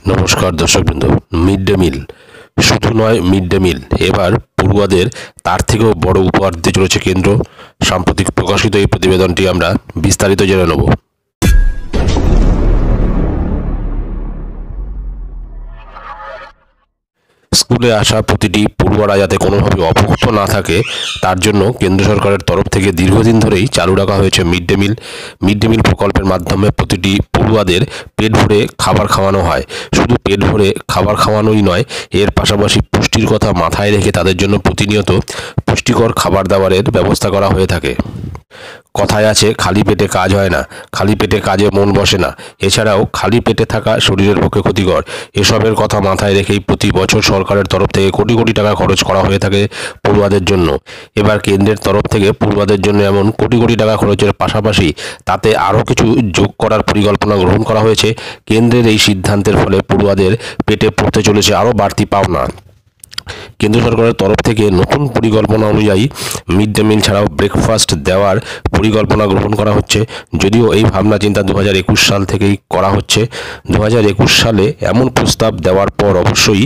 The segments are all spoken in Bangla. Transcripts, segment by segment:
নমস্কার দর্শকবৃন্দ। মিড ডে মিল শুধু নয়, মিড ডে মিল এবার পড়ুয়াদের তার থেকেও বড় উপহার দিতে চলেছে কেন্দ্র। সাম্প্রতিক প্রকাশিত এই প্রতিবেদনটি আমরা বিস্তারিত জেনে নেব। স্কুলে আসা প্রতিটি পড়ুয়ারা যাতে কোনোভাবে অভুক্ত না থাকে তার জন্য কেন্দ্র সরকারের তরফ থেকে দীর্ঘদিন ধরেই চালু রাখা হয়েছে mid day meal. Mid day meal প্রকল্পের মাধ্যমে প্রতিটি পড়ুয়াদের পেট ভরে খাবার খাওয়ানো হয়। শুধু পেট ভরে খাবার খাওয়ানোই নয়, এর পাশাপাশি পুষ্টির কথা মাথায় রেখে তাদের জন্য প্রতিনিয়ত পুষ্টিকর খাবার দাবারের ব্যবস্থা করা হয়ে থাকে। কথায় আছে, খালি পেটে কাজ হয় না, খালি পেটে কাজে মন বসে না। এছাড়াও খালি পেটে থাকা শরীরের পক্ষে ক্ষতিকর। এসবের কথা মাথায় রেখেই প্রতি বছর সরকারের তরফ থেকে কোটি কোটি টাকা খরচ করা হয়ে থাকে পড়ুয়াদের জন্য। এবার কেন্দ্রের তরফ থেকে পড়ুয়াদের জন্য এমন কোটি কোটি টাকা খরচের পাশাপাশি তাতে আরও কিছু যোগ করার পরিকল্পনা গ্রহণ করা হয়েছে। কেন্দ্রের এই সিদ্ধান্তের ফলে পড়ুয়াদের পেটে পড়তে চলেছে আরও বাড়তি পাওনা। কেন্দ্র সরকারের তরফ থেকে নতুন পরিকল্পনা অনুযায়ী মিড ডে মিল ছাড়াও ব্রেকফাস্ট দেওয়ার পরিকল্পনা গ্রহণ করা হচ্ছে। যদিও এই ভাবনা চিন্তা 2021 সাল থেকেই করা হচ্ছে। 2021 সালে এমন প্রস্তাব দেওয়ার পর অবশ্যই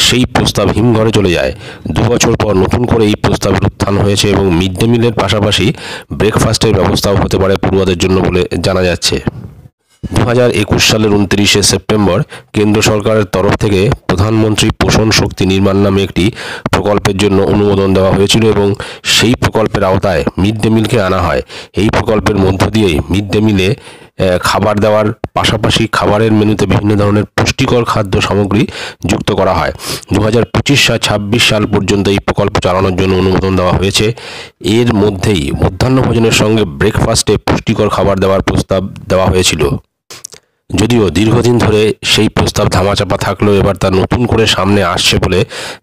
সেই প্রস্তাব হিমঘরে চলে যায়। 2 বছর পর নতুন করে এই প্রস্তাবের উত্থান হয়েছে এবং মিড ডে মিলের পাশাপাশি ব্রেকফাস্টের ব্যবস্থাও হতে পারে পড়ুয়াদের জন্য বলে জানা যাচ্ছে। 2021 সালের 29শে সেপ্টেম্বর কেন্দ্র সরকারের তরফ থেকে প্রধানমন্ত্রী পোষণ শক্তি নির্মাণ নামে একটি প্রকল্পের জন্য অনুমোদন দেওয়া হয়েছিল এবং সেই প্রকল্পের আওতায় মিড ডে মিলকে আনা হয়। এই প্রকল্পের মধ্য দিয়েই মিড ডে মিলে খাবার দেওয়ার পাশাপাশি খাবারের মেনুতে বিভিন্ন ধরনের পুষ্টিকর খাদ্য সামগ্রী যুক্ত করা হয়। 2025-26 সাল পর্যন্ত এই প্রকল্প চালানোর জন্য অনুমোদন দেওয়া হয়েছে। এর মধ্যেই মধ্যাহ্ন ভোজনের সঙ্গে ব্রেকফাস্টে পুষ্টিকর খাবার দেওয়ার প্রস্তাব দেওয়া হয়েছিল। যদিও দীর্ঘদিন ধরে সেই প্রস্তাব ধামাচাপা থাকলেও এবার তা নতুন করে সামনে আসছে বলে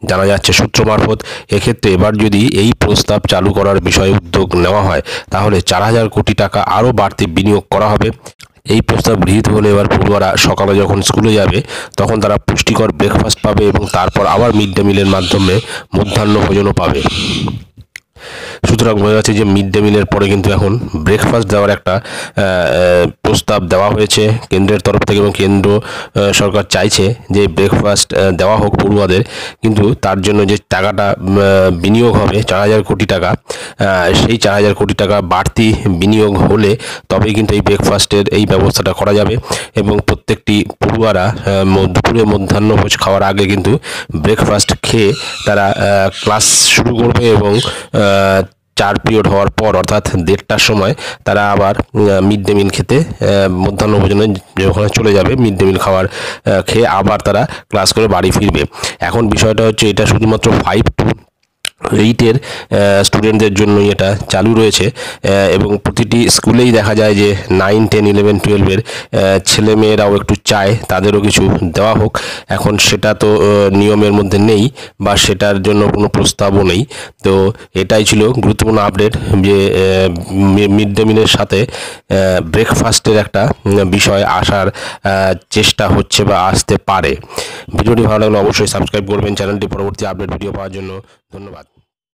জানা যাচ্ছে সূত্র মারফত। এক্ষেত্রে এবার যদি এই প্রস্তাব চালু করার বিষয়ে উদ্যোগ নেওয়া হয় তাহলে 4000 কোটি টাকা আরও বাড়তি বিনিয়োগ করা হবে। এই প্রস্তাব গৃহীত হলে এবার পড়ুয়ারা সকালে যখন স্কুলে যাবে তখন তারা পুষ্টিকর ব্রেকফাস্ট পাবে এবং তারপর আবার মিড ডে মিলের মাধ্যমে মধ্যাহ্ন ভোজনও পাবে। সুতরাং বোঝা যাচ্ছে যে মিড ডে মিলের পরে কিন্তু এখন ব্রেকফাস্ট দেওয়ার একটা প্রস্তাব দেওয়া হয়েছে কেন্দ্রের তরফ থেকে এবং কেন্দ্র সরকার চাইছে যে ব্রেকফাস্ট দেওয়া হোক পড়ুয়াদের। কিন্তু তার জন্য যে টাকাটা বিনিয়োগ হবে 4000 কোটি টাকা, সেই 4000 কোটি টাকা বাড়তি বিনিয়োগ হলে তবেই কিন্তু এই ব্রেকফাস্টের এই ব্যবস্থাটা করা যাবে এবং প্রত্যেকটি পড়ুয়ারা দুপুরে মধ্যাহ্নভোজ খাওয়ার আগে কিন্তু ব্রেকফাস্ট খেয়ে তারা ক্লাস শুরু করবে এবং 4 পিরিয়ড হওয়ার পর অর্থাৎ 1:30টার সময় তারা আবার মিড ডে মিল খেতে মধ্যাহ্ন ভোজনে যখন চলে যাবে মিড ডে মিল খাবার খেয়ে আবার তারা ক্লাস করে বাড়ি ফিরবে। এখন বিষয়টা হচ্ছে এটা শুধুমাত্র 5 to 8-এর স্টুডেন্টদের জন্যই এটা চালু রয়েছে এবং প্রতিটি স্কুলেই দেখা যায় যে 9, 10, 11, 12-এর ছেলেমেয়েরাও একটু চায় তাদেরও কিছু দেওয়া হোক। এখন সেটা তো নিয়মের মধ্যে নেই বা সেটার জন্য কোনো প্রস্তাবও নেই। তো এটাই ছিল গুরুত্বপূর্ণ আপডেট যে মিড ডে মিলের সাথে ব্রেকফাস্টের একটা বিষয় আসার চেষ্টা হচ্ছে বা আসতে পারে। ভিডিওটি ভালো লাগলে অবশ্যই সাবস্ক্রাইব করবেন চ্যানেলটি পরবর্তী আপডেট ভিডিও পাওয়ার জন্য। ধন্যবাদ।